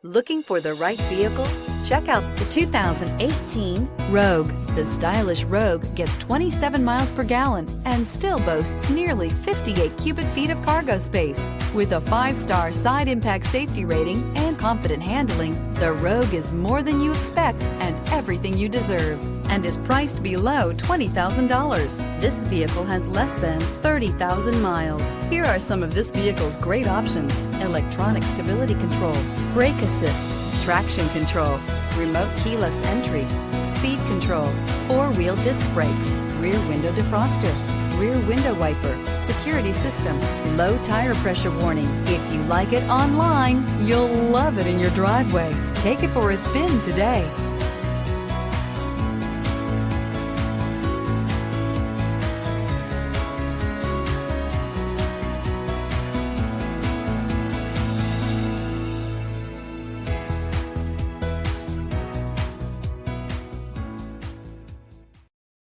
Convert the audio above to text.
Looking for the right vehicle? Check out the 2018 Rogue. The stylish Rogue gets 27 miles per gallon and still boasts nearly 58 cubic feet of cargo space. With a 5-star side impact safety rating and confident handling, the Rogue is more than you expect and everything you deserve, and is priced below $20,000. This vehicle has less than 30,000 miles. Here are some of this vehicle's great options: electronic stability control, brake assist, traction control, remote keyless entry, speed control, 4-wheel disc brakes, rear window defroster, rear window wiper, security system, low tire pressure warning. If you like it online, you'll love it in your driveway. Take it for a spin today.